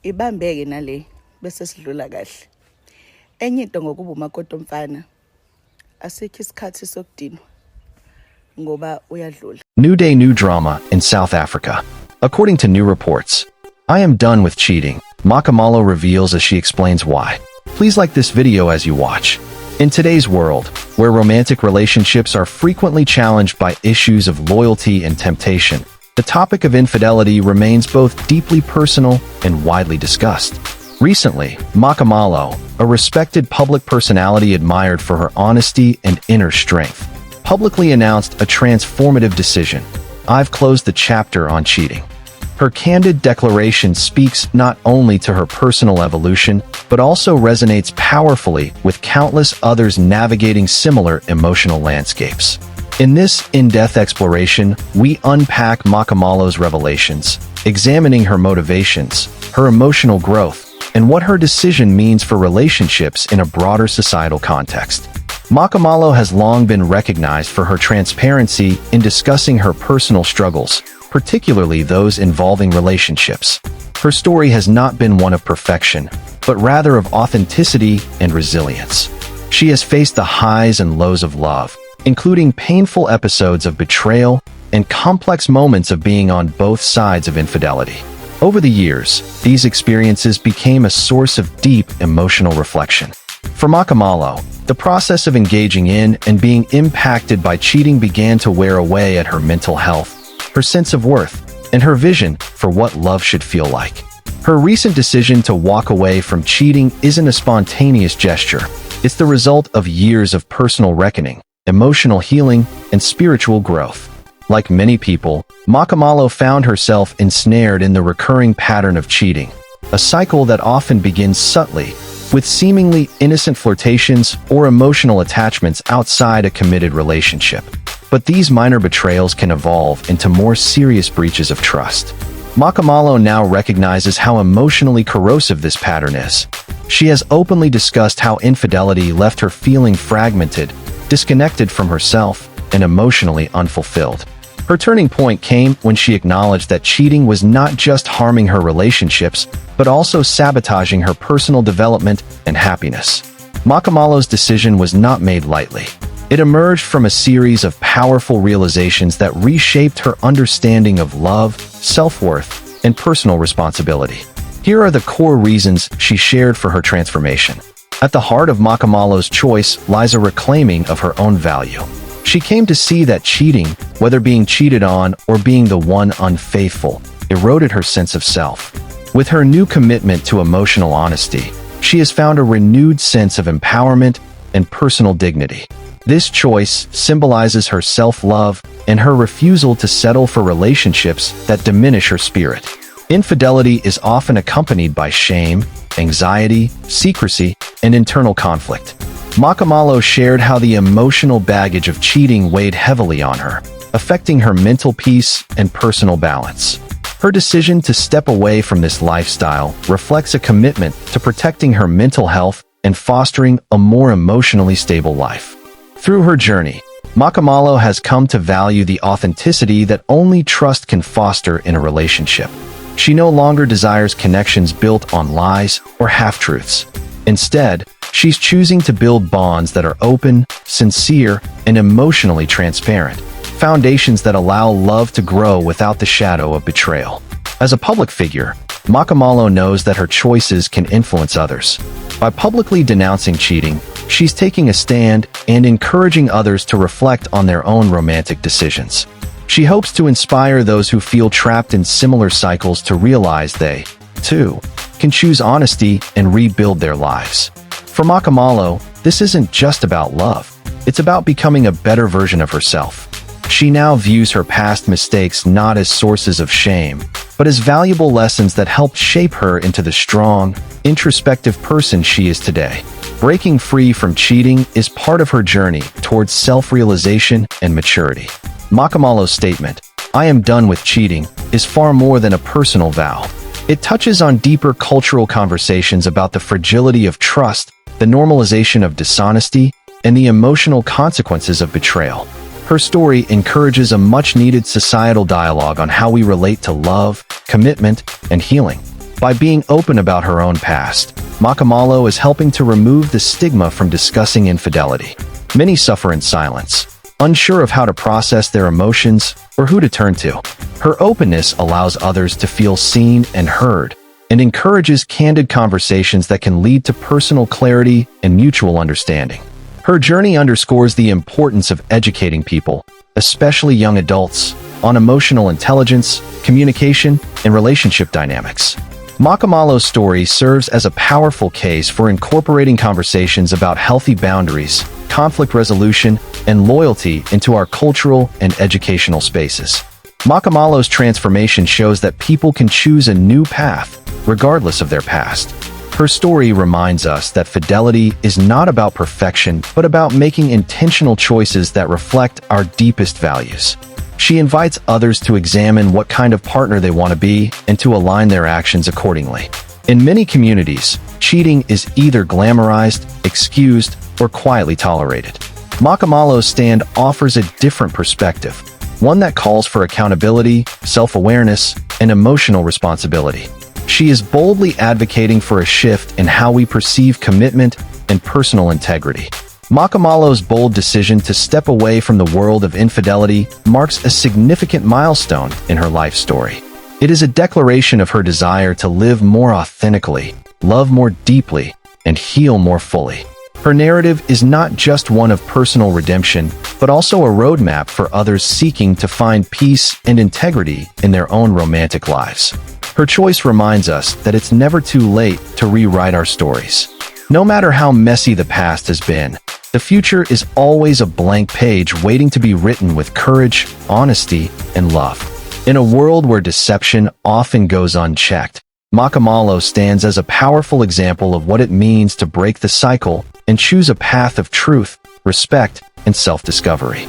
Ibambeke nale bese sidlula kahle. Enye into ngokuba umakoti omfana asikho isikhathi sokudinwa ngoba uyadlula. New day, new drama in South Africa. According to new reports, I am done with cheating, Makhumalo reveals as she explains why. Please like this video as you watch. In today's world, where romantic relationships are frequently challenged by issues of loyalty and temptation, the topic of infidelity remains both deeply personal and widely discussed. Recently, Makhumalo, a respected public personality admired for her honesty and inner strength, publicly announced a transformative decision. I've closed the chapter on cheating. Her candid declaration speaks not only to her personal evolution, but also resonates powerfully with countless others navigating similar emotional landscapes. In this in-depth exploration, we unpack Makhumalo's revelations, examining her motivations, her emotional growth, and what her decision means for relationships in a broader societal context. Makhumalo has long been recognized for her transparency in discussing her personal struggles, particularly those involving relationships. Her story has not been one of perfection, but rather of authenticity and resilience. She has faced the highs and lows of love, including painful episodes of betrayal and complex moments of being on both sides of infidelity. Over the years, these experiences became a source of deep emotional reflection. For Makhumalo, the process of engaging in and being impacted by cheating began to wear away at her mental health, her sense of worth, and her vision for what love should feel like. Her recent decision to walk away from cheating isn't a spontaneous gesture. It's the result of years of personal reckoning, emotional healing, and spiritual growth. Like many people, Makhumalo found herself ensnared in the recurring pattern of cheating, a cycle that often begins subtly, with seemingly innocent flirtations or emotional attachments outside a committed relationship. But these minor betrayals can evolve into more serious breaches of trust. Makhumalo now recognizes how emotionally corrosive this pattern is. She has openly discussed how infidelity left her feeling fragmented, disconnected from herself, and emotionally unfulfilled. Her turning point came when she acknowledged that cheating was not just harming her relationships, but also sabotaging her personal development and happiness. Makhumalo's decision was not made lightly. It emerged from a series of powerful realizations that reshaped her understanding of love, self-worth, and personal responsibility. Here are the core reasons she shared for her transformation. At the heart of Makhumalo's choice lies a reclaiming of her own value. She came to see that cheating, whether being cheated on or being the one unfaithful, eroded her sense of self. With her new commitment to emotional honesty, she has found a renewed sense of empowerment and personal dignity. This choice symbolizes her self-love and her refusal to settle for relationships that diminish her spirit. Infidelity is often accompanied by shame, anxiety, secrecy, and internal conflict. Makhumalo shared how the emotional baggage of cheating weighed heavily on her, affecting her mental peace and personal balance. Her decision to step away from this lifestyle reflects a commitment to protecting her mental health and fostering a more emotionally stable life. Through her journey, Makhumalo has come to value the authenticity that only trust can foster in a relationship. She no longer desires connections built on lies or half-truths. Instead, she's choosing to build bonds that are open, sincere, and emotionally transparent, foundations that allow love to grow without the shadow of betrayal. As a public figure, Makhumalo knows that her choices can influence others. By publicly denouncing cheating, she's taking a stand and encouraging others to reflect on their own romantic decisions. She hopes to inspire those who feel trapped in similar cycles to realize they, too, can choose honesty and rebuild their lives. For Makhumalo, this isn't just about love. It's about becoming a better version of herself. She now views her past mistakes not as sources of shame, but as valuable lessons that helped shape her into the strong, introspective person she is today. Breaking free from cheating is part of her journey towards self-realization and maturity. Makhumalo's statement, "I am done with cheating," is far more than a personal vow. It touches on deeper cultural conversations about the fragility of trust, the normalization of dishonesty, and the emotional consequences of betrayal. Her story encourages a much-needed societal dialogue on how we relate to love, commitment, and healing. By being open about her own past, Makhumalo is helping to remove the stigma from discussing infidelity. Many suffer in silence, unsure of how to process their emotions or who to turn to. Her openness allows others to feel seen and heard, and encourages candid conversations that can lead to personal clarity and mutual understanding. Her journey underscores the importance of educating people, especially young adults, on emotional intelligence, communication, and relationship dynamics. Makhumalo's story serves as a powerful case for incorporating conversations about healthy boundaries, conflict resolution, and loyalty into our cultural and educational spaces. Makhumalo's transformation shows that people can choose a new path, regardless of their past. Her story reminds us that fidelity is not about perfection, but about making intentional choices that reflect our deepest values. She invites others to examine what kind of partner they want to be and to align their actions accordingly. In many communities, cheating is either glamorized, excused, or quietly tolerated. Makhumalo's stand offers a different perspective, one that calls for accountability, self-awareness, and emotional responsibility. She is boldly advocating for a shift in how we perceive commitment and personal integrity. Makhumalo's bold decision to step away from the world of infidelity marks a significant milestone in her life story. It is a declaration of her desire to live more authentically, love more deeply, and heal more fully. Her narrative is not just one of personal redemption, but also a roadmap for others seeking to find peace and integrity in their own romantic lives. Her choice reminds us that it's never too late to rewrite our stories. No matter how messy the past has been, the future is always a blank page waiting to be written with courage, honesty, and love. In a world where deception often goes unchecked, Makhumalo stands as a powerful example of what it means to break the cycle and choose a path of truth, respect, and self-discovery.